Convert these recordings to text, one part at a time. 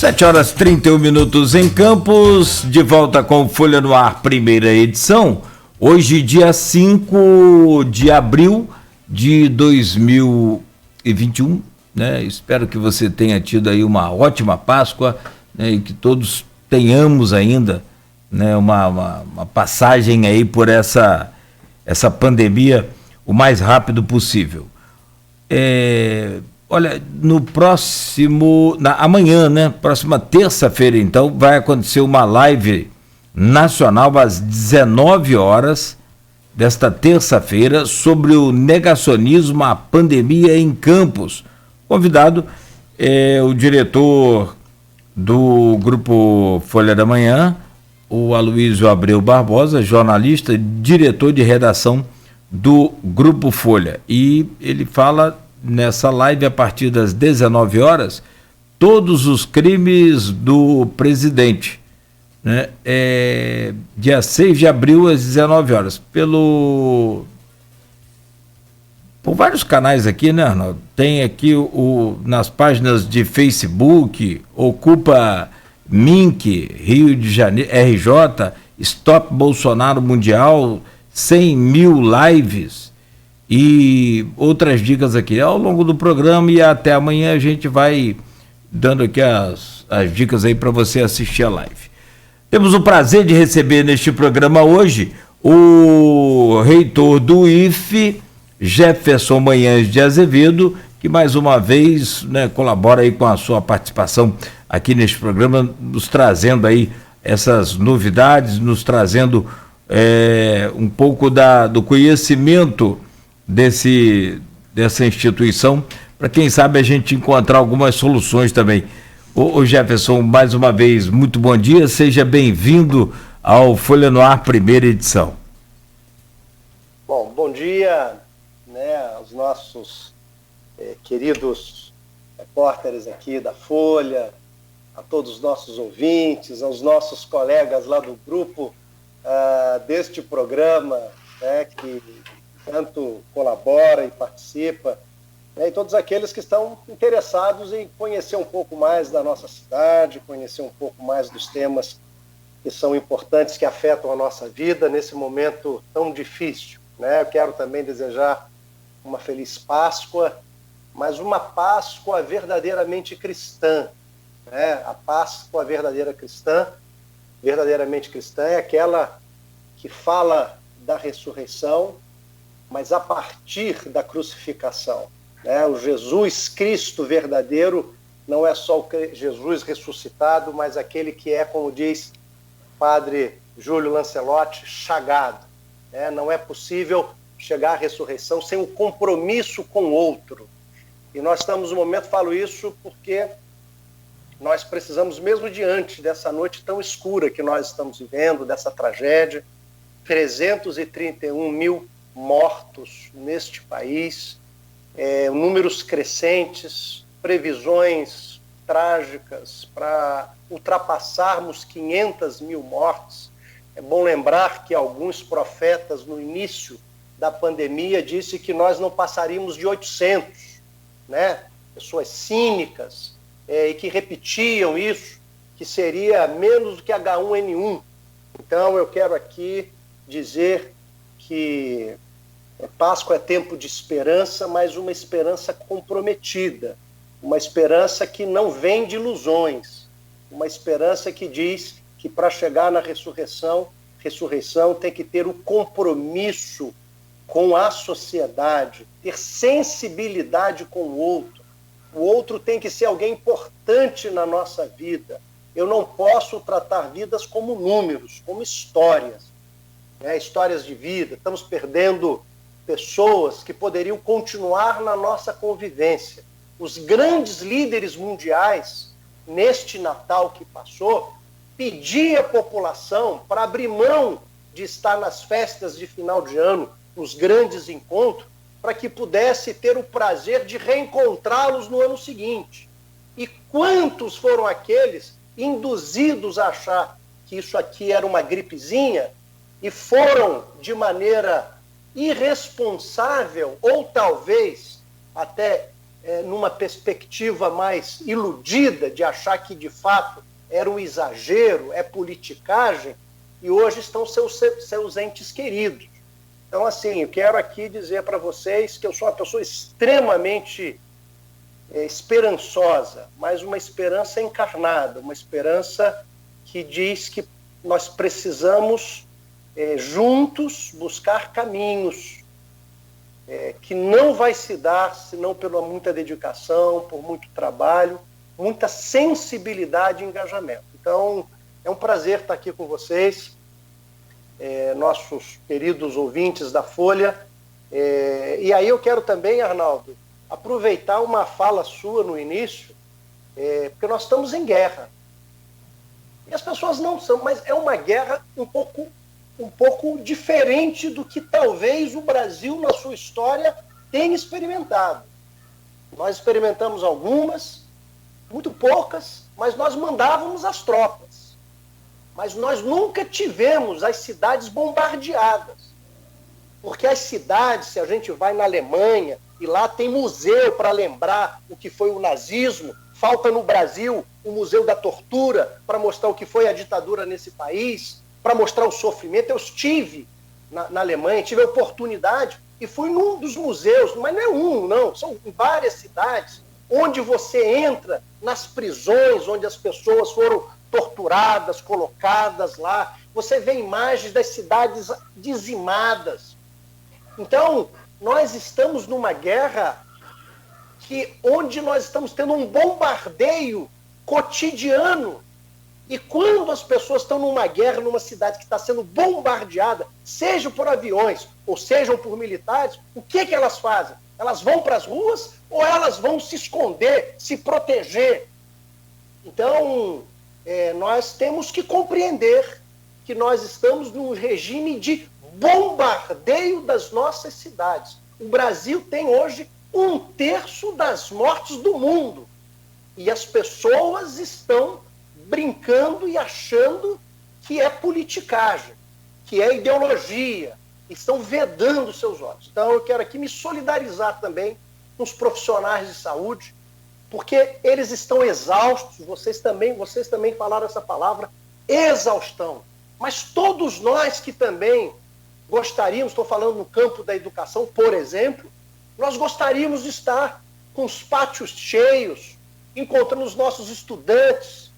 7h31 em Campos, de volta com Folha no Ar, primeira edição. Hoje, dia 5 de abril de 2021, né? Espero que você tenha tido aí uma ótima Páscoa, né? E que todos tenhamos ainda, né? Uma passagem aí por essa pandemia o mais rápido possível. Olha, amanhã, né? Próxima terça-feira, então, vai acontecer uma live nacional às 19 horas desta terça-feira sobre o negacionismo à pandemia em Campos. Convidado é o diretor do Grupo Folha da Manhã, o Aloysio Abreu Barbosa, jornalista, diretor de redação do Grupo Folha. E ele fala nessa live, a partir das 19 horas, todos os crimes do presidente, né? Dia 6 de abril, às 19 horas, por vários canais aqui, né, Arnaldo? Tem aqui nas páginas de Facebook, Ocupa Mink, Rio de Janeiro, RJ, Stop Bolsonaro Mundial, 100 mil lives, e outras dicas aqui ao longo do programa, e até amanhã a gente vai dando aqui as dicas aí para você assistir a live. Temos o prazer de receber neste programa hoje o reitor do IFE, Jefferson Manhães de Azevedo, que mais uma vez, né, colabora aí com a sua participação aqui neste programa, nos trazendo aí essas novidades, nos trazendo um pouco do conhecimento dessa instituição, para quem sabe a gente encontrar algumas soluções também. Ô Jefferson, mais uma vez, muito bom dia, seja bem-vindo ao Folha no Ar, primeira edição. Bom dia, né, aos nossos queridos repórteres aqui da Folha, a todos os nossos ouvintes, aos nossos colegas lá do grupo deste programa, né, que tanto colabora e participa, né, e todos aqueles que estão interessados em conhecer um pouco mais da nossa cidade, conhecer um pouco mais dos temas que são importantes, que afetam a nossa vida nesse momento tão difícil, né? Eu quero também desejar uma feliz Páscoa, mas uma Páscoa verdadeiramente cristã, né? A Páscoa verdadeiramente cristã é aquela que fala da ressurreição, mas a partir da crucificação, né? O Jesus Cristo verdadeiro não é só o Jesus ressuscitado, mas aquele que é, como diz Padre Júlio Lancelotti, chagado, né? Não é possível chegar à ressurreição sem um compromisso com o outro. E nós estamos no momento, falo isso porque nós precisamos, mesmo diante dessa noite tão escura que nós estamos vivendo, dessa tragédia, 331 mil mortos neste país, números crescentes, previsões trágicas para ultrapassarmos 500 mil mortes. É bom lembrar que alguns profetas no início da pandemia disseram que nós não passaríamos de 800, né? Pessoas cínicas e que repetiam isso, que seria menos do que H1N1. Então eu quero aqui dizer que Páscoa é tempo de esperança, mas uma esperança comprometida, uma esperança que não vem de ilusões, uma esperança que diz que para chegar na ressurreição tem que ter o compromisso com a sociedade, ter sensibilidade com o outro tem que ser alguém importante na nossa vida. Eu não posso tratar vidas como números, como histórias, né? Histórias de vida. Estamos perdendo pessoas que poderiam continuar na nossa convivência. Os grandes líderes mundiais, neste Natal que passou, pediam à população para abrir mão de estar nas festas de final de ano, nos grandes encontros, para que pudesse ter o prazer de reencontrá-los no ano seguinte. E quantos foram aqueles induzidos a achar que isso aqui era uma gripezinha e foram de maneira irresponsável ou talvez até numa perspectiva mais iludida de achar que, de fato, era um exagero, é politicagem, e hoje estão seus entes queridos. Então, assim, eu quero aqui dizer para vocês que eu sou uma pessoa extremamente esperançosa, mas uma esperança encarnada, uma esperança que diz que nós precisamos, juntos, buscar caminhos que não vai se dar senão pela muita dedicação, por muito trabalho, muita sensibilidade e engajamento. Então, é um prazer estar aqui com vocês, nossos queridos ouvintes da Folha. E aí eu quero também, Arnaldo, aproveitar uma fala sua no início, porque nós estamos em guerra. E as pessoas não são, mas é uma guerra um pouco diferente do que talvez o Brasil, na sua história, tenha experimentado. Nós experimentamos algumas, muito poucas, mas nós mandávamos as tropas. Mas nós nunca tivemos as cidades bombardeadas. Porque as cidades, se a gente vai na Alemanha, e lá tem museu para lembrar o que foi o nazismo, falta no Brasil o Museu da Tortura para mostrar o que foi a ditadura nesse país, para mostrar o sofrimento. Eu estive na Alemanha, tive a oportunidade e fui num dos museus, mas não é um, não, são várias cidades, onde você entra nas prisões, onde as pessoas foram torturadas, colocadas lá, você vê imagens das cidades dizimadas. Então, nós estamos numa guerra onde nós estamos tendo um bombardeio cotidiano. E quando as pessoas estão numa guerra, numa cidade que está sendo bombardeada, seja por aviões ou sejam por militares, o que elas fazem? Elas vão para as ruas ou elas vão se esconder, se proteger? Então, nós temos que compreender que nós estamos num regime de bombardeio das nossas cidades. O Brasil tem hoje 1/3 das mortes do mundo. E as pessoas estão brincando e achando que é politicagem, que é ideologia. Estão vedando seus olhos. Então eu quero aqui me solidarizar também com os profissionais de saúde, porque eles estão exaustos, vocês também falaram essa palavra, exaustão. Mas todos nós que também gostaríamos, estou falando no campo da educação, por exemplo, nós gostaríamos de estar com os pátios cheios, encontrando os nossos estudantes,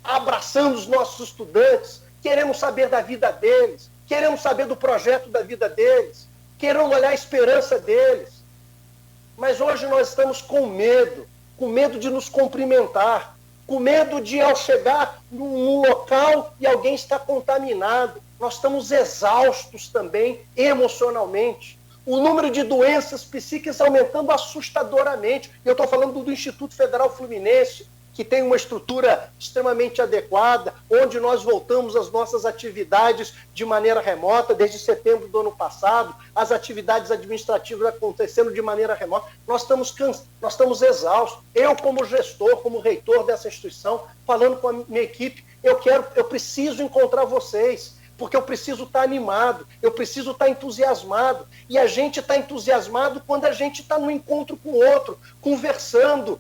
abraçando os nossos estudantes, queremos saber da vida deles, queremos saber do projeto da vida deles, queremos olhar a esperança deles. Mas hoje nós estamos com medo de nos cumprimentar, com medo de, ao chegar num local e alguém está contaminado. Nós estamos exaustos também emocionalmente. O número de doenças psíquicas aumentando assustadoramente. Eu estou falando do Instituto Federal Fluminense, que tem uma estrutura extremamente adequada, onde nós voltamos às nossas atividades de maneira remota, desde setembro do ano passado, as atividades administrativas acontecendo de maneira remota. Nós estamos exaustos. Eu, como gestor, como reitor dessa instituição, falando com a minha equipe, eu preciso encontrar vocês, porque eu preciso estar animado, eu preciso estar entusiasmado. E a gente está entusiasmado quando a gente está no encontro com o outro, conversando,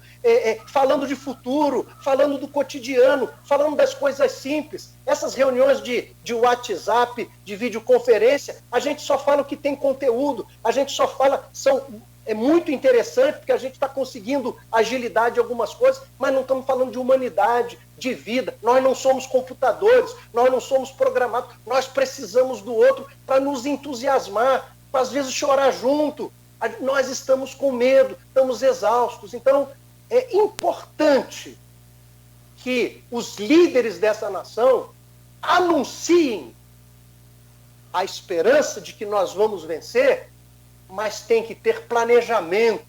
falando de futuro, falando do cotidiano, falando das coisas simples. Essas reuniões de WhatsApp, de videoconferência, a gente só fala o que tem conteúdo, a gente só fala... É muito interessante porque a gente está conseguindo agilidade em algumas coisas, mas não estamos falando de humanidade, de vida. Nós não somos computadores, nós não somos programados. Nós precisamos do outro para nos entusiasmar, para às vezes chorar junto. Nós estamos com medo, estamos exaustos. Então, é importante que os líderes dessa nação anunciem a esperança de que nós vamos vencer, mas tem que ter planejamento,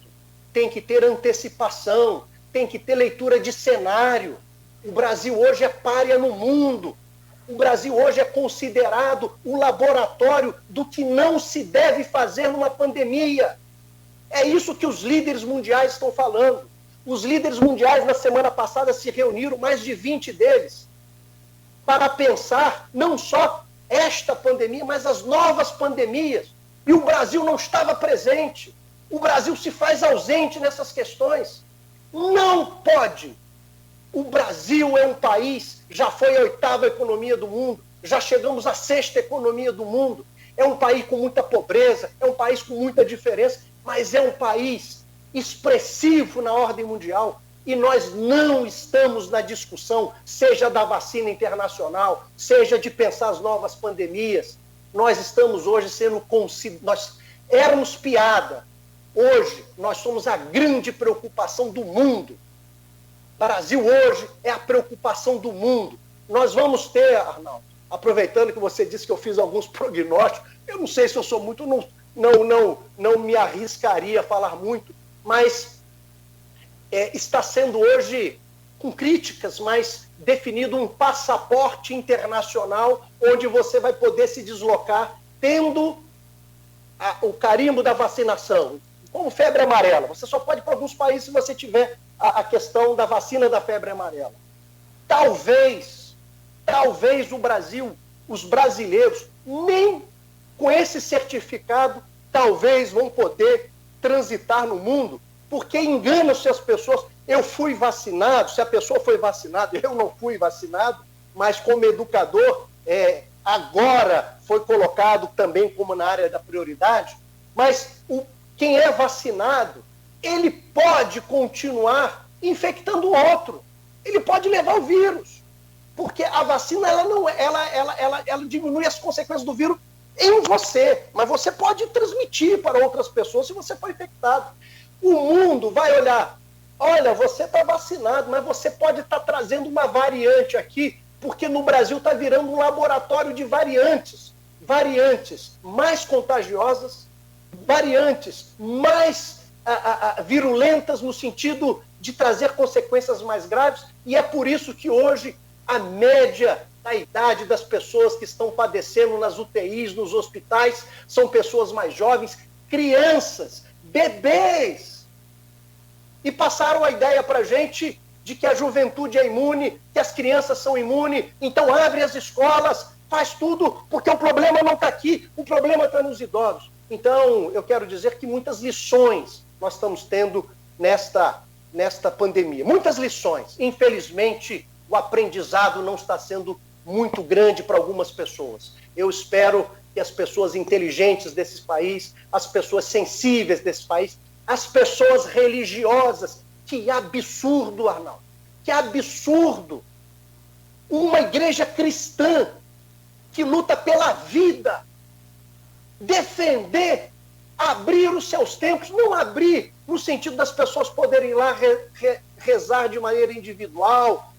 tem que ter antecipação, tem que ter leitura de cenário. O Brasil hoje é pária no mundo. O Brasil hoje é considerado o laboratório do que não se deve fazer numa pandemia. É isso que os líderes mundiais estão falando. Os líderes mundiais, na semana passada, se reuniram, mais de 20 deles, para pensar não só esta pandemia, mas as novas pandemias. E o Brasil não estava presente. O Brasil se faz ausente nessas questões. Não pode. O Brasil é um país, já foi a 8ª economia do mundo, já chegamos à 6ª economia do mundo. É um país com muita pobreza, é um país com muita diferença, mas é um país expressivo na ordem mundial. E nós não estamos na discussão, seja da vacina internacional, seja de pensar as novas pandemias. Nós estamos hoje sendo nós éramos piada. Hoje, nós somos a grande preocupação do mundo. Brasil hoje é a preocupação do mundo. Nós vamos ter, Arnaldo, aproveitando que você disse que eu fiz alguns prognósticos, eu não sei se eu sou muito, não me arriscaria a falar muito, mas está sendo hoje, com críticas, mas definido um passaporte internacional onde você vai poder se deslocar tendo o carimbo da vacinação, como febre amarela. Você só pode ir para alguns países se você tiver a questão da vacina da febre amarela. Talvez o Brasil, os brasileiros, nem com esse certificado, talvez vão poder transitar no mundo, porque enganam-se as pessoas. Eu fui vacinado, se a pessoa foi vacinada, eu não fui vacinado, mas como educador, agora foi colocado também como na área da prioridade, mas quem é vacinado, ele pode continuar infectando o outro. Ele pode levar o vírus. Porque a vacina ela diminui as consequências do vírus em você. Mas você pode transmitir para outras pessoas se você for infectado. O mundo vai olhar, olha, você está vacinado, mas você pode estar trazendo uma variante aqui, porque no Brasil está virando um laboratório de variantes. Variantes mais contagiosas, variantes mais virulentas no sentido de trazer consequências mais graves, e é por isso que hoje a média da idade das pessoas que estão padecendo nas UTIs, nos hospitais, são pessoas mais jovens, crianças, bebês. E passaram a ideia para a gente de que a juventude é imune, que as crianças são imunes, então abre as escolas, faz tudo, porque o problema não está aqui, o problema está nos idosos. Então, eu quero dizer que muitas lições nós estamos tendo nesta pandemia. Muitas lições. Infelizmente, o aprendizado não está sendo muito grande para algumas pessoas. Eu espero que as pessoas inteligentes desse país, as pessoas sensíveis desse país, as pessoas religiosas, que absurdo, Arnaldo, que absurdo. Uma igreja cristã que luta pela vida, defender, abrir os seus templos, não abrir no sentido das pessoas poderem ir lá rezar de maneira individual,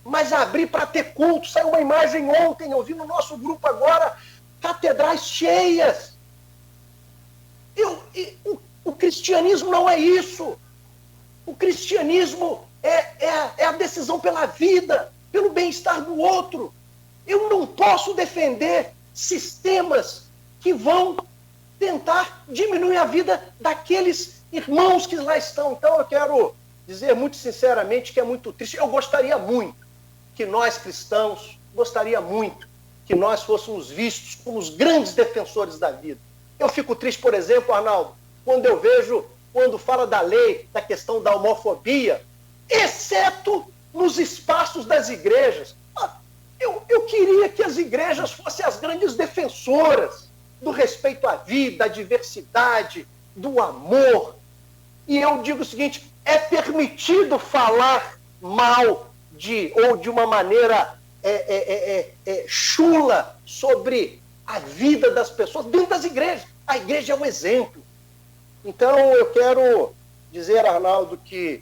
mas abrir para ter culto. Saiu uma imagem ontem, eu vi no nosso grupo agora, catedrais cheias. O cristianismo não é isso. O cristianismo é a decisão pela vida, pelo bem-estar do outro. Eu não posso defender sistemas que vão tentar diminuir a vida daqueles irmãos que lá estão. Então eu quero dizer muito sinceramente que é muito triste. Eu gostaria muito que nós cristãos, gostaria muito que nós fôssemos vistos como os grandes defensores da vida. Eu fico triste, por exemplo, Arnaldo, quando eu vejo, quando fala da lei, da questão da homofobia, exceto nos espaços das igrejas. Eu queria que as igrejas fossem as grandes defensoras do respeito à vida, à diversidade, do amor. E eu digo o seguinte, é permitido falar mal ou de uma maneira chula sobre a vida das pessoas dentro das igrejas. A igreja é um exemplo. Então eu quero dizer, Arnaldo, que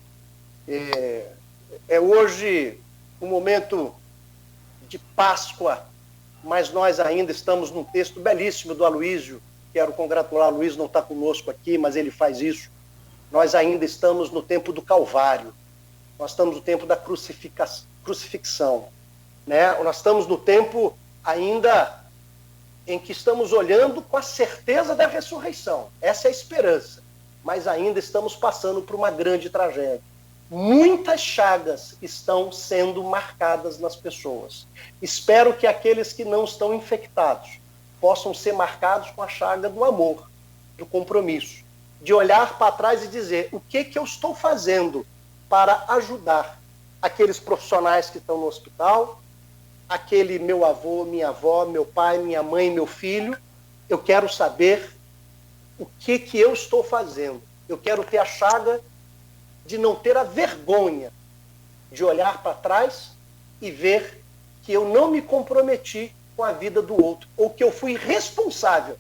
é hoje um momento de Páscoa, mas nós ainda estamos num texto belíssimo do Aloísio. Quero congratular, o Aloísio não está conosco aqui, mas ele faz isso. Nós ainda estamos no tempo do Calvário. Nós estamos no tempo da crucifixão. Né? Nós estamos no tempo ainda em que estamos olhando com a certeza da ressurreição. Essa é a esperança. Mas ainda estamos passando por uma grande tragédia. Muitas chagas estão sendo marcadas nas pessoas. Espero que aqueles que não estão infectados possam ser marcados com a chaga do amor, do compromisso, de olhar para trás e dizer o que eu estou fazendo para ajudar aqueles profissionais que estão no hospital, aquele meu avô, minha avó, meu pai, minha mãe, meu filho. Eu quero saber o que eu estou fazendo. Eu quero ter a chaga de não ter a vergonha de olhar para trás e ver que eu não me comprometi com a vida do outro, ou que eu fui responsável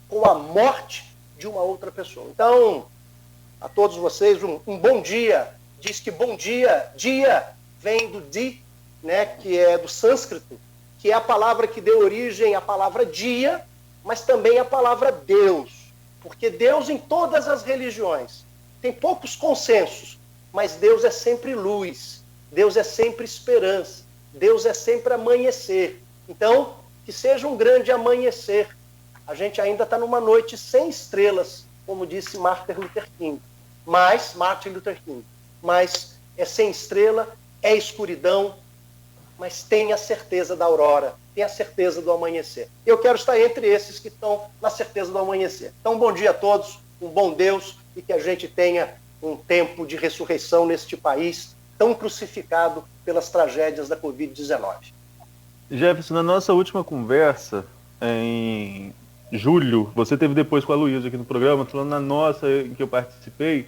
com a morte de uma outra pessoa. Então, a todos vocês, um bom dia. Diz que bom dia, dia vem do di, né, que é do sânscrito, que é a palavra que deu origem à palavra dia, mas também à palavra Deus. Porque Deus, em todas as religiões, tem poucos consensos, mas Deus é sempre luz, Deus é sempre esperança, Deus é sempre amanhecer. Então, que seja um grande amanhecer. A gente ainda está numa noite sem estrelas, como disse Martin Luther King. Mas é sem estrela, é escuridão, mas tenha certeza da aurora, tenha certeza do amanhecer. Eu quero estar entre esses que estão na certeza do amanhecer. Então, bom dia a todos, um bom Deus, e que a gente tenha um tempo de ressurreição neste país tão crucificado pelas tragédias da Covid-19. Jefferson, na nossa última conversa, em julho, você teve depois com a Luísa aqui no programa, falando na nossa, em que eu participei,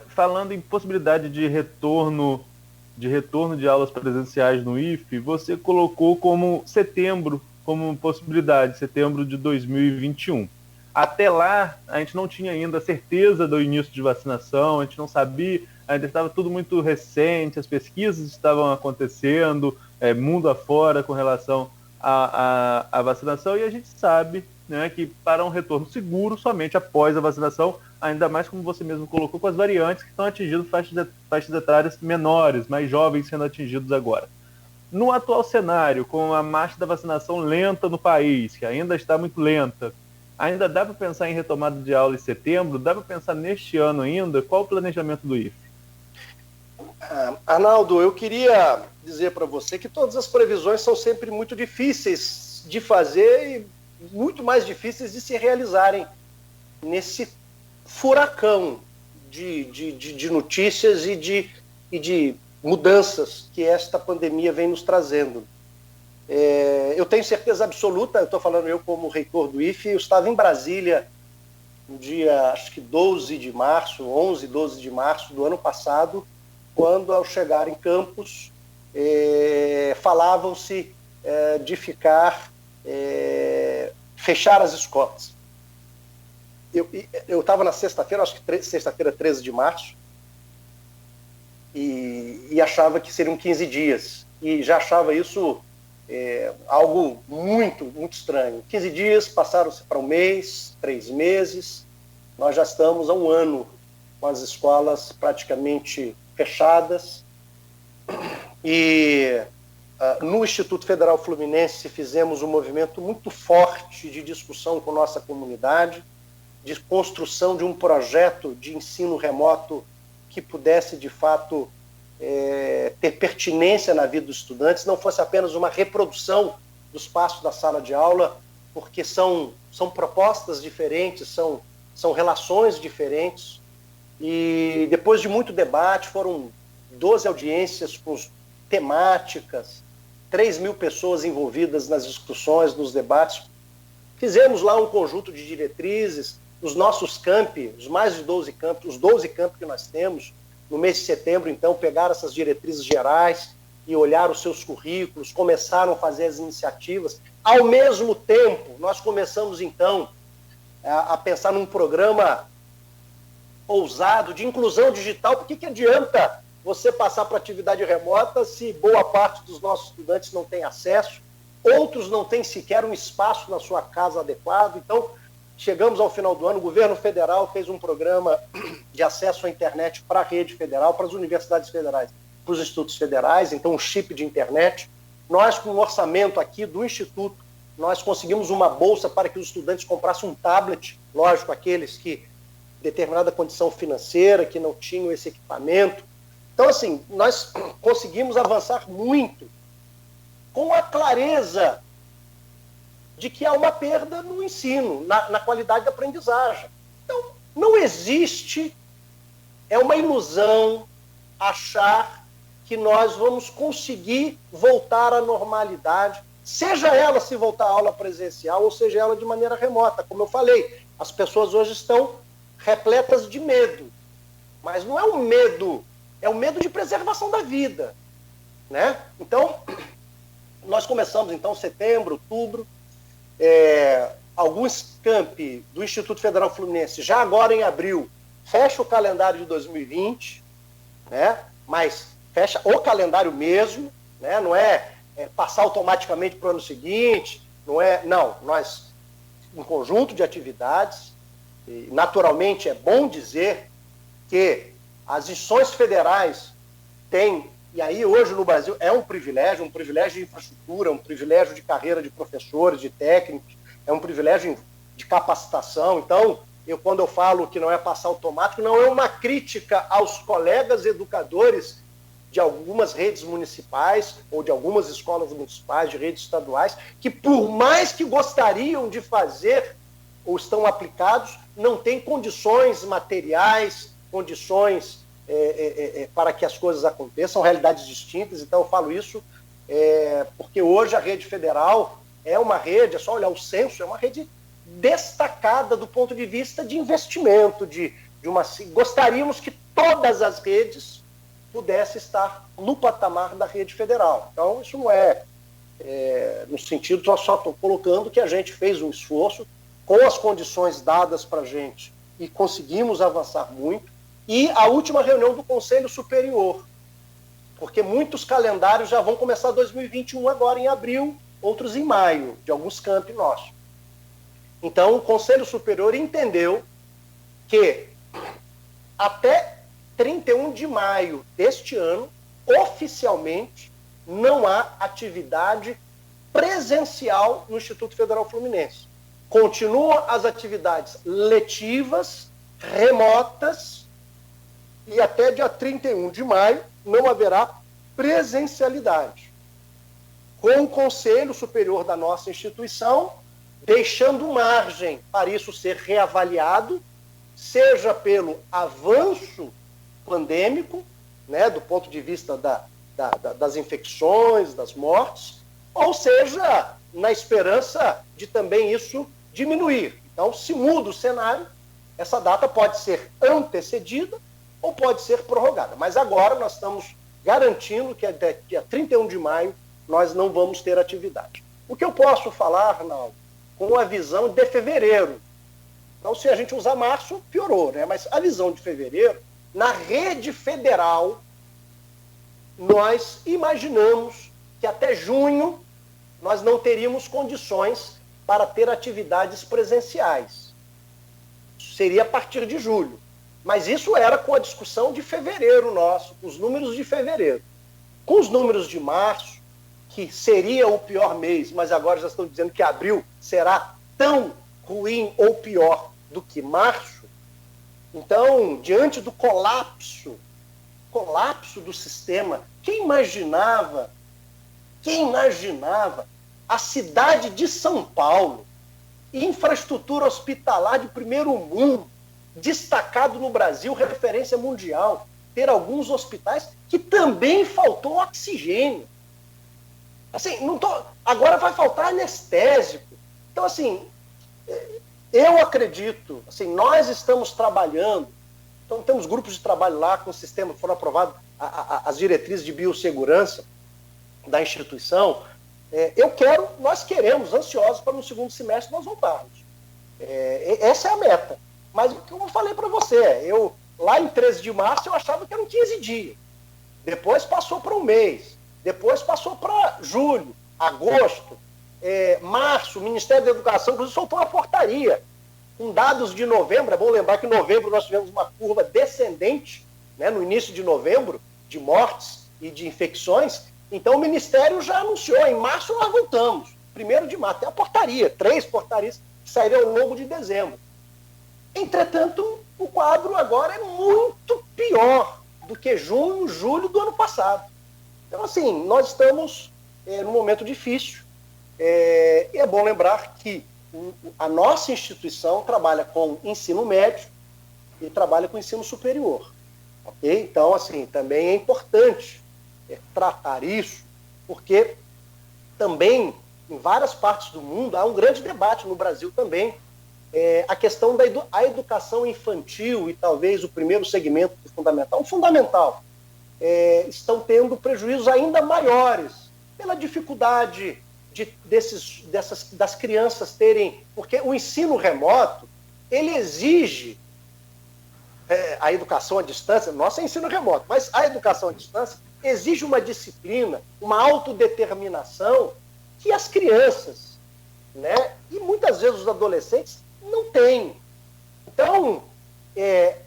falando em possibilidade de retorno de aulas presenciais no IFE, você colocou como setembro, como possibilidade, setembro de 2021. Até lá, a gente não tinha ainda a certeza do início de vacinação, a gente não sabia, ainda estava tudo muito recente, as pesquisas estavam acontecendo, mundo afora com relação à vacinação, e a gente sabe, né, que para um retorno seguro, somente após a vacinação, ainda mais como você mesmo colocou, com as variantes que estão atingindo faixas etárias menores, mais jovens sendo atingidos agora. No atual cenário, com a marcha da vacinação lenta no país, que ainda está muito lenta, ainda dá para pensar em retomada de aula em setembro? Dá para pensar neste ano ainda? Qual o planejamento do IFE? Arnaldo, eu queria dizer para você que todas as previsões são sempre muito difíceis de fazer e muito mais difíceis de se realizarem nesse furacão de notícias e de mudanças que esta pandemia vem nos trazendo. Eu tenho certeza absoluta, eu estou falando eu como reitor do IFE, eu estava em Brasília no dia, acho que 11, 12 de março do ano passado, quando, ao chegar em Campos, falavam-se de fechar as escolas. Eu estava na sexta-feira, acho que sexta-feira, 13 de março, e achava que seriam 15 dias. E já achava isso algo muito, muito estranho. 15 dias passaram-se para um mês, 3 meses, nós já estamos há um ano com as escolas praticamente fechadas. E no Instituto Federal Fluminense fizemos um movimento muito forte de discussão com nossa comunidade, de construção de um projeto de ensino remoto que pudesse, de fato, ter pertinência na vida dos estudantes, não fosse apenas uma reprodução do espaço da sala de aula, porque são propostas diferentes, são relações diferentes. E depois de muito debate, foram 12 audiências com temáticas, 3.000 pessoas envolvidas nas discussões, nos debates. Fizemos lá um conjunto de diretrizes, os nossos campi, os mais de 12 campi, os 12 campi que nós temos, no mês de setembro, então, pegaram essas diretrizes gerais e olharam os seus currículos, começaram a fazer as iniciativas. Ao mesmo tempo, nós começamos, então, a pensar num programa ousado de inclusão digital. Por que adianta você passar para atividade remota se boa parte dos nossos estudantes não tem acesso, outros não têm sequer um espaço na sua casa adequado? Então, chegamos ao final do ano, o governo federal fez um programa de acesso à internet para a rede federal, para as universidades federais, para os institutos federais, então um chip de internet. Nós, com o orçamento aqui do Instituto, nós conseguimos uma bolsa para que os estudantes comprassem um tablet, lógico, aqueles que determinada condição financeira, que não tinham esse equipamento. Então, assim, nós conseguimos avançar muito com a clareza de que há uma perda no ensino, na qualidade da aprendizagem. Então, Não existe, é uma ilusão achar que nós vamos conseguir voltar à normalidade, seja ela se voltar à aula presencial ou seja ela de maneira remota. Como eu falei, as pessoas hoje estão repletas de medo, mas não é um medo, é um medo de preservação da vida, né? Então, nós começamos, então, setembro, outubro, alguns campi do Instituto Federal Fluminense, já agora em abril, fecha o calendário de 2020, né? Mas fecha o calendário mesmo, né? Não é passar automaticamente para o ano seguinte, não, nós, um conjunto de atividades, e naturalmente é bom dizer que as instituições federais têm, e aí hoje no Brasil é um privilégio de infraestrutura, um privilégio de carreira de professores, de técnicos, é um privilégio de capacitação. Então, quando eu falo que não é passar automático, não é uma crítica aos colegas educadores de algumas redes municipais ou de algumas escolas municipais, de redes estaduais, que por mais que gostariam de fazer ou estão aplicados, não têm condições materiais, condições para que as coisas aconteçam, são realidades distintas. Então eu falo isso porque hoje a rede federal é uma rede, é só olhar o censo, é uma rede destacada do ponto de vista de investimento, gostaríamos que todas as redes pudessem estar no patamar da rede federal. Então isso não no sentido, só estou colocando que a gente fez um esforço com as condições dadas para a gente e conseguimos avançar muito. E a última reunião do Conselho Superior, porque muitos calendários já vão começar 2021 agora em abril, outros em maio, de alguns campi nossos. Então, o Conselho Superior entendeu que até 31 de maio deste ano, oficialmente, não há atividade presencial no Instituto Federal Fluminense. Continuam as atividades letivas, remotas, e até dia 31 de maio não haverá presencialidade. Com o Conselho Superior da nossa instituição, deixando margem para isso ser reavaliado, seja pelo avanço pandêmico, né, do ponto de vista das infecções, das mortes, ou seja, na esperança de também isso diminuir. Então, se muda o cenário, essa data pode ser antecedida ou pode ser prorrogada. Mas agora nós estamos garantindo que até dia 31 de maio nós não vamos ter atividade. O que eu posso falar, Arnaldo, com a visão de fevereiro. Então, se a gente usar março, piorou, né? Mas a visão de fevereiro, na rede federal, nós imaginamos que até junho nós não teríamos condições para ter atividades presenciais. Seria a partir de julho. Mas isso era com a discussão de fevereiro nosso, com os números de fevereiro. Com os números de março, que seria o pior mês, mas agora já estão dizendo que abril será tão ruim ou pior do que março. Então, diante do colapso do sistema, quem imaginava a cidade de São Paulo, infraestrutura hospitalar de primeiro mundo, destacado no Brasil, referência mundial, ter alguns hospitais que também faltou oxigênio. Assim, agora vai faltar anestésico. Então, assim, eu acredito, assim, nós estamos trabalhando, então temos grupos de trabalho lá com o sistema, foram aprovadas as diretrizes de biossegurança da instituição. Nós queremos, ansiosos para no segundo semestre nós voltarmos. Essa é a meta. Mas como eu falei para você, lá em 13 de março eu achava que eram 15 dias. Depois passou para um mês. Depois passou para julho, agosto, março. O Ministério da Educação, inclusive, soltou uma portaria. Com dados de novembro, é bom lembrar que em novembro nós tivemos uma curva descendente, né, no início de novembro, de mortes e de infecções. Então o Ministério já anunciou, em março nós voltamos. 1º de março, tem a portaria, 3 portarias que saíram ao longo de dezembro. Entretanto, o quadro agora é muito pior do que junho, julho do ano passado. Então, assim, nós estamos num momento difícil. E é bom lembrar que a nossa instituição trabalha com ensino médio, e trabalha com ensino superior. Okay? Então, assim, também é importante tratar isso, porque também, em várias partes do mundo, há um grande debate no Brasil também, a questão da educação infantil e talvez o primeiro segmento do fundamental. O fundamental estão tendo prejuízos ainda maiores pela dificuldade das crianças terem... Porque o ensino remoto, ele exige a educação à distância, nosso é ensino remoto, mas a educação à distância exige uma disciplina, uma autodeterminação que as crianças, né, e muitas vezes os adolescentes não têm. Então,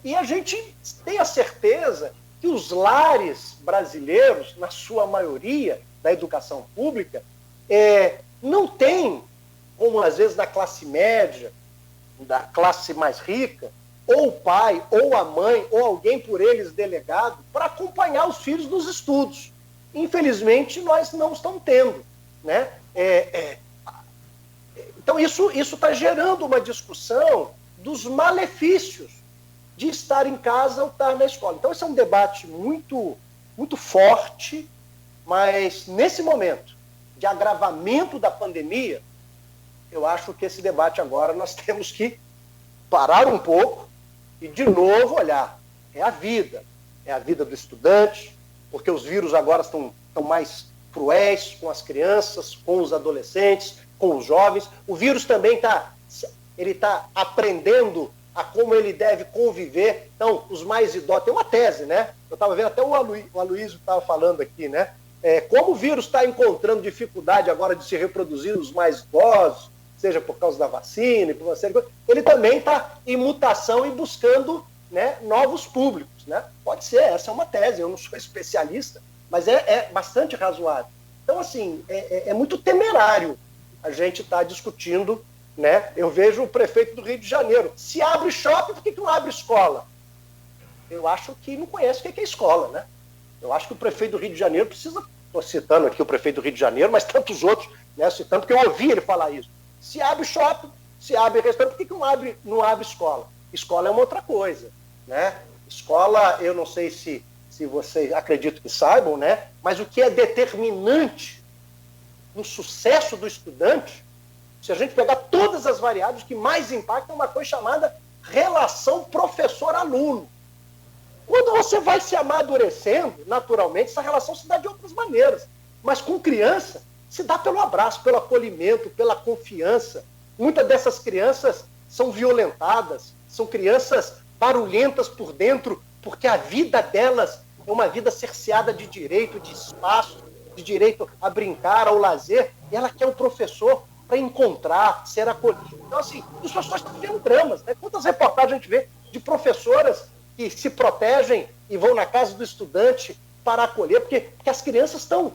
e a gente tem a certeza que os lares brasileiros, na sua maioria, da educação pública, não tem, como às vezes da classe média, da classe mais rica, ou o pai, ou a mãe, ou alguém por eles delegado, para acompanhar os filhos nos estudos. Infelizmente, nós não estamos tendo, né? Então, isso está gerando uma discussão dos malefícios de estar em casa ou estar na escola. Então, esse é um debate muito, muito forte, mas nesse momento de agravamento da pandemia, eu acho que esse debate agora nós temos que parar um pouco e, de novo, olhar. É a vida do estudante, porque os vírus agora estão mais cruéis com as crianças, com os adolescentes, com os jovens. O vírus também está aprendendo a como ele deve conviver. Então, os mais idosos... Tem uma tese, né? Eu estava vendo, até o Aloysio estava falando aqui, né? Como o vírus está encontrando dificuldade agora de se reproduzir nos mais idosos, seja por causa da vacina e por uma série de coisas, ele também está em mutação e buscando, né, novos públicos, né? Pode ser, essa é uma tese, eu não sou especialista, mas é bastante razoável. Então, assim, é muito temerário a gente estar discutindo, né? Eu vejo o prefeito do Rio de Janeiro, se abre shopping, por que não abre escola? Eu acho que não conhece o que é escola, né? Eu acho que o prefeito do Rio de Janeiro precisa, estou citando aqui o prefeito do Rio de Janeiro, mas tantos outros, né, citando, porque eu ouvi ele falar isso. Se abre shopping, se abre restaurante, por que não abre escola? Escola é uma outra coisa, né? Escola, eu não sei se vocês acreditam que saibam, né? Mas o que é determinante no sucesso do estudante, se a gente pegar todas as variáveis, que mais impactam é uma coisa chamada relação professor-aluno. Quando você vai se amadurecendo, naturalmente, essa relação se dá de outras maneiras. Mas com criança, se dá pelo abraço, pelo acolhimento, pela confiança. Muitas dessas crianças são violentadas, são crianças barulhentas por dentro, porque a vida delas é uma vida cerceada de direito, de espaço, de direito a brincar, ao lazer, e ela quer um professor para encontrar, ser acolhido. Então, assim, os professores estão vivendo dramas, né? Quantas reportagens a gente vê de professoras que se protegem e vão na casa do estudante para acolher, porque as crianças estão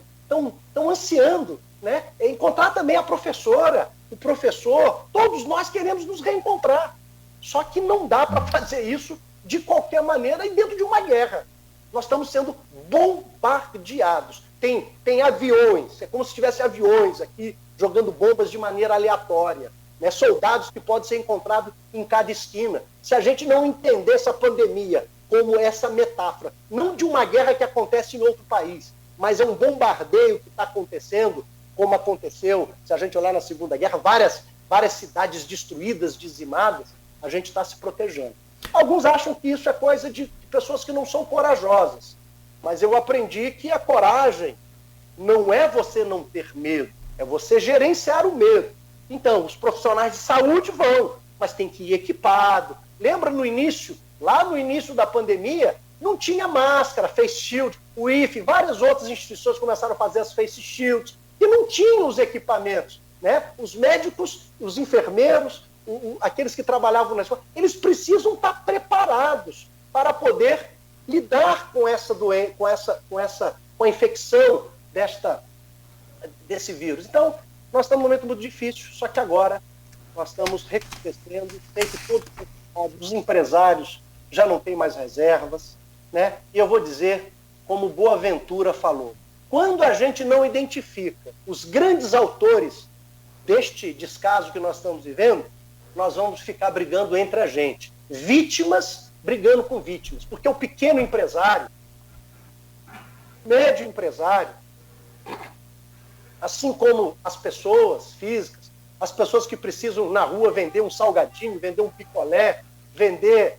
ansiando, né? Encontrar também a professora, o professor, todos nós queremos nos reencontrar. Só que não dá para fazer isso de qualquer maneira e dentro de uma guerra. Nós estamos sendo bombardeados. Tem aviões, é como se tivesse aviões aqui jogando bombas de maneira aleatória, né? Soldados que podem ser encontrados em cada esquina. Se a gente não entender essa pandemia como essa metáfora, não de uma guerra que acontece em outro país, mas é um bombardeio que está acontecendo, como aconteceu, se a gente olhar na Segunda Guerra, várias cidades destruídas, dizimadas, a gente está se protegendo. Alguns acham que isso é coisa de pessoas que não são corajosas, mas eu aprendi que a coragem não é você não ter medo, é você gerenciar o medo. Então, os profissionais de saúde vão, mas tem que ir equipado. Lembra lá no início da pandemia, não tinha máscara, face shield, o IFE, várias outras instituições começaram a fazer as face shields, e não tinham os equipamentos, né? Os médicos, os enfermeiros, aqueles que trabalhavam na escola, eles precisam estar preparados para poder lidar com essa doença, com a infecção desse vírus. Então, nós estamos num momento muito difícil, só que agora nós estamos recrudescendo, sei que todos os empresários já não têm mais reservas, né? E eu vou dizer, como Boaventura falou, quando a gente não identifica os grandes autores deste descaso que nós estamos vivendo, nós vamos ficar brigando entre a gente, vítimas brigando com vítimas, porque o pequeno empresário, médio empresário, assim como as pessoas físicas, as pessoas que precisam na rua vender um salgadinho, vender um picolé, vender,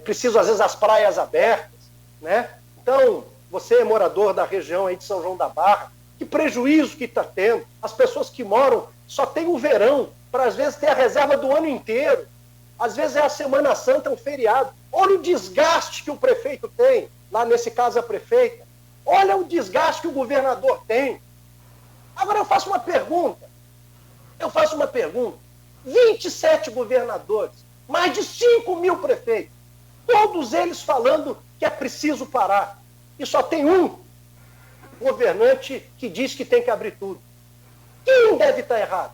precisam às vezes as praias abertas, né? Então, você é morador da região aí de São João da Barra, que prejuízo que está tendo, as pessoas que moram só tem o verão, para às vezes ter a reserva do ano inteiro, às vezes é a Semana Santa, um feriado. Olha o desgaste que o prefeito tem, lá nesse caso a prefeita, olha o desgaste que o governador tem. Agora eu faço uma pergunta, 27 governadores, mais de 5 mil prefeitos, todos eles falando que é preciso parar, e só tem um governante que diz que tem que abrir tudo. Quem deve estar errado?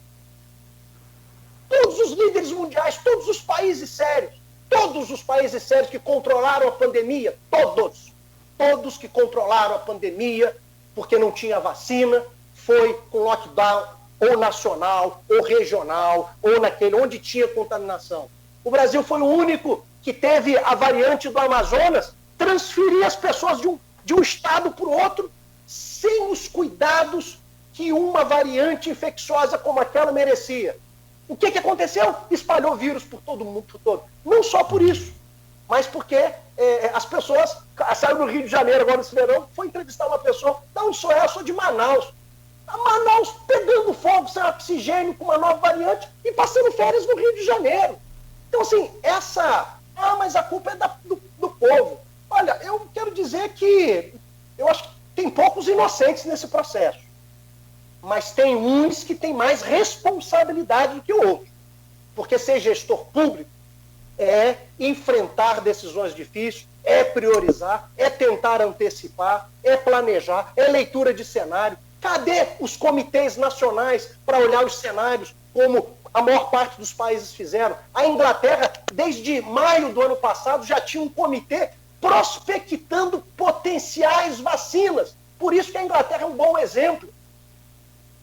Todos os líderes mundiais, todos os países sérios que controlaram a pandemia, todos que controlaram a pandemia, porque não tinha vacina, foi com lockdown ou nacional, ou regional, ou naquele onde tinha contaminação. O Brasil foi o único que teve a variante do Amazonas transferir as pessoas de um estado para o outro sem os cuidados que uma variante infecciosa como aquela merecia. O que aconteceu? Espalhou vírus por todo mundo, por todo. Não só por isso, mas porque as pessoas saíram do Rio de Janeiro agora nesse verão, foi entrevistar uma pessoa, da onde sou eu sou de Manaus. A Manaus pegando fogo, sem oxigênio, com uma nova variante e passando férias no Rio de Janeiro. Então, assim, mas a culpa é do povo. Olha, eu quero dizer que eu acho que tem poucos inocentes nesse processo. Mas tem uns que têm mais responsabilidade do que o outro. Porque ser gestor público é enfrentar decisões difíceis, é priorizar, é tentar antecipar, é planejar, é leitura de cenário. Cadê os comitês nacionais para olhar os cenários, como a maior parte dos países fizeram? A Inglaterra, desde maio do ano passado, já tinha um comitê prospectando potenciais vacinas. Por isso que a Inglaterra é um bom exemplo.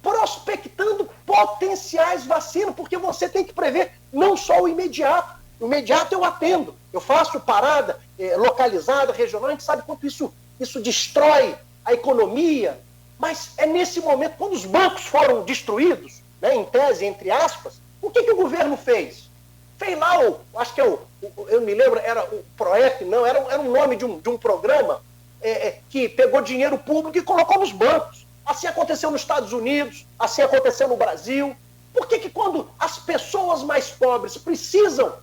Prospectando potenciais vacinas, porque você tem que prever não só o imediato. O imediato eu atendo, eu faço parada localizada, regional, a gente sabe quanto isso destrói a economia, mas é nesse momento, quando os bancos foram destruídos, né, em tese, entre aspas, o que o governo fez? Fez lá, acho que eu me lembro, era o PROEF, não, era um nome de um programa que pegou dinheiro público e colocou nos bancos. Assim aconteceu nos Estados Unidos, assim aconteceu no Brasil. Por que quando as pessoas mais pobres precisam,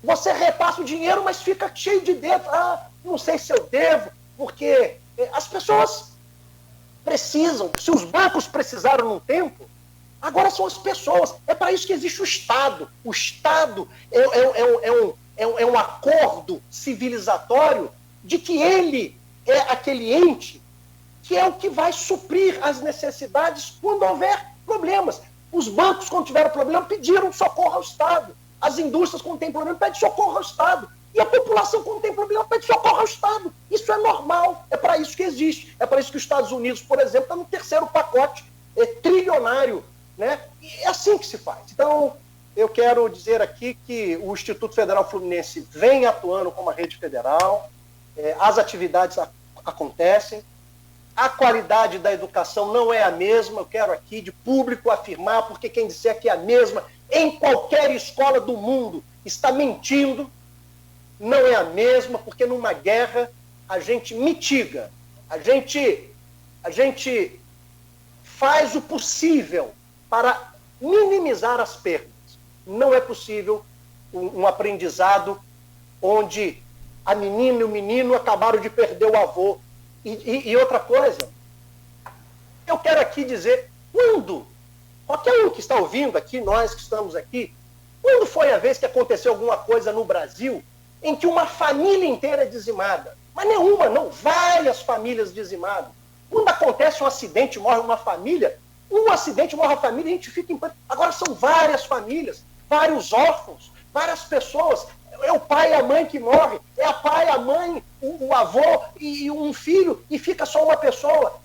você repassa o dinheiro, mas fica cheio de dedo? Não sei se eu devo, porque as pessoas precisam. Se os bancos precisaram num tempo, agora são as pessoas. É para isso que existe o Estado. O Estado é um acordo civilizatório de que ele é aquele ente que é o que vai suprir as necessidades quando houver problemas. Os bancos, quando tiveram problema, pediram socorro ao Estado. As indústrias, quando tem problema, pedem socorro ao Estado. E a população, quando tem problema, pede socorro ao Estado. Isso é normal, é para isso que existe. É para isso que os Estados Unidos, por exemplo, está no terceiro pacote trilionário, né? E é assim que se faz. Então, eu quero dizer aqui que o Instituto Federal Fluminense vem atuando como a rede federal, as atividades acontecem, a qualidade da educação não é a mesma, eu quero aqui de público afirmar, porque quem disser que é a mesma em qualquer escola do mundo está mentindo, não é a mesma, porque numa guerra a gente mitiga, a gente faz o possível para minimizar as perdas. Não é possível um aprendizado onde a menina e o menino acabaram de perder o avô. E outra coisa, eu quero aqui dizer, qualquer um que está ouvindo aqui, nós que estamos aqui, quando foi a vez que aconteceu alguma coisa no Brasil em que uma família inteira é dizimada? Mas nenhuma, não, várias famílias dizimadas. Quando acontece um acidente, morre uma família, um acidente morre a família, a gente fica em pânico. Agora são várias famílias, vários órfãos, várias pessoas. É o pai e a mãe que morrem, é a pai, a mãe, o avô e um filho, e fica só uma pessoa.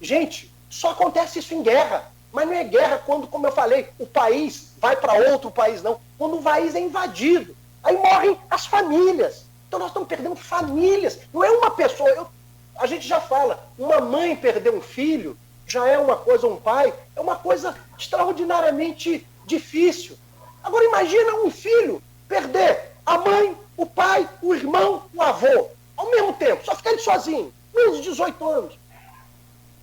Gente, só acontece isso em guerra. Mas não é guerra quando, como eu falei, o país vai para outro país, não. Quando o país é invadido. Aí morrem as famílias. Então nós estamos perdendo famílias. Não é uma pessoa. A gente já fala, uma mãe perder um filho já é uma coisa, um pai, é uma coisa extraordinariamente difícil. Agora imagina um filho perder a mãe, o pai, o irmão, o avô, ao mesmo tempo, só ficar ele sozinho, menos de 18 anos.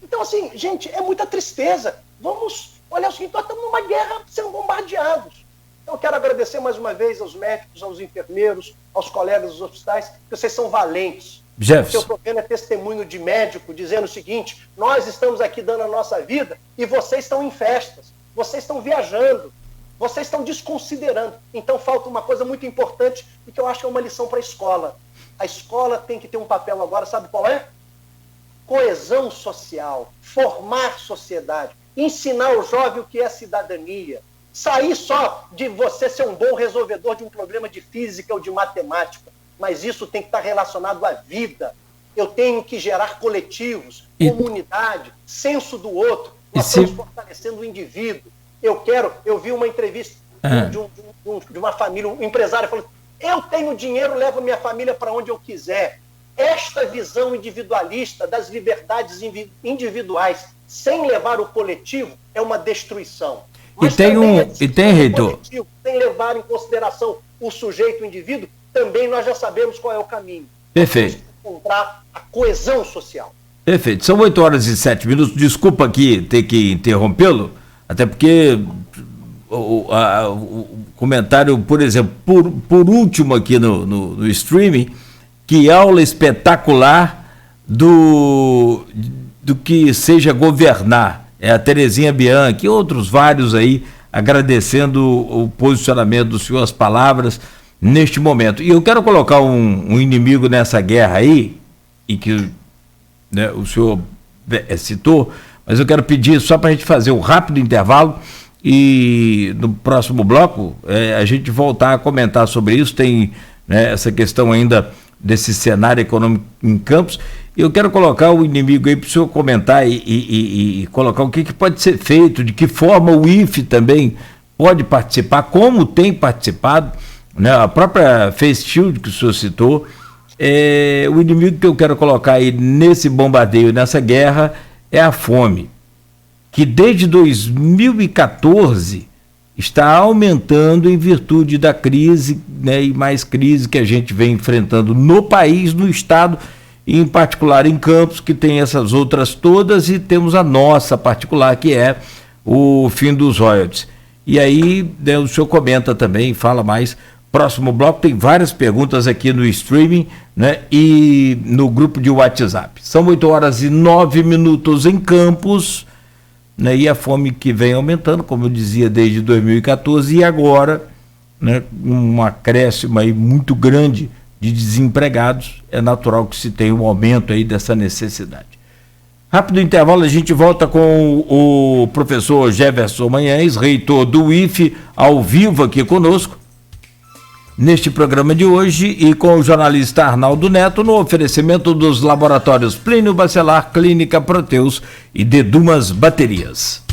Então, assim, gente, é muita tristeza. Vamos olhar o seguinte, nós estamos numa guerra sendo bombardeados. Então, eu quero agradecer mais uma vez aos médicos, aos enfermeiros, aos colegas dos hospitais, que vocês são valentes. Jefferson. O que eu estou vendo é testemunho de médico dizendo o seguinte, nós estamos aqui dando a nossa vida e vocês estão em festas, vocês estão viajando, vocês estão desconsiderando. Então falta uma coisa muito importante e que eu acho que é uma lição para a escola. A escola tem que ter um papel agora, sabe qual é? Coesão social, formar sociedade, ensinar o jovem o que é cidadania, sair só de você ser um bom resolvedor de um problema de física ou de matemática, mas isso tem que estar relacionado à vida. Eu tenho que gerar coletivos, comunidade, senso do outro. Nós estamos fortalecendo o indivíduo. Eu vi uma entrevista de uma família, um empresário falando, eu tenho dinheiro, levo minha família para onde eu quiser. Esta visão individualista das liberdades individuais, sem levar o coletivo, é uma destruição. Mas tem reitor, sem levar em consideração o sujeito, o indivíduo, também nós já sabemos qual é o caminho. Perfeito. Encontrar a coesão social. Perfeito. São 8h07. Desculpa aqui ter que interrompê-lo, até porque o comentário, por exemplo, por último aqui no streaming, que aula espetacular do que seja governar. É a Terezinha Bianchi e outros vários aí agradecendo o posicionamento do senhor, as palavras neste momento. E eu quero colocar um inimigo nessa guerra aí, e que, né, o senhor citou, mas eu quero pedir só para a gente fazer um rápido intervalo e no próximo bloco a gente voltar a comentar sobre isso. Tem, né, essa questão ainda desse cenário econômico em Campos. Eu quero colocar o inimigo aí para o senhor comentar e colocar o que pode ser feito, de que forma o IFE também pode participar, como tem participado, né? A própria Face Shield que o senhor citou. O inimigo que eu quero colocar aí nesse bombardeio, nessa guerra, é a fome, que desde 2014 está aumentando em virtude da crise, né, e mais crise que a gente vem enfrentando no país, no estado, e em particular em Campos, que tem essas outras todas, e temos a nossa particular, que é o fim dos royalties. E aí, né, o senhor comenta também, fala mais. Próximo bloco tem várias perguntas aqui no streaming, né, e no grupo de WhatsApp. São 8h09 em Campos, né, e a fome que vem aumentando, como eu dizia, desde 2014, e agora, né, um acréscimo aí muito grande de desempregados. É natural que se tenha um aumento aí dessa necessidade. Rápido intervalo, a gente volta com o professor Jefferson Manhães, reitor do IFE, ao vivo aqui conosco, neste programa de hoje, e com o jornalista Arnaldo Neto, no oferecimento dos laboratórios Plínio Bacelar, Clínica Proteus e Dedumas Baterias.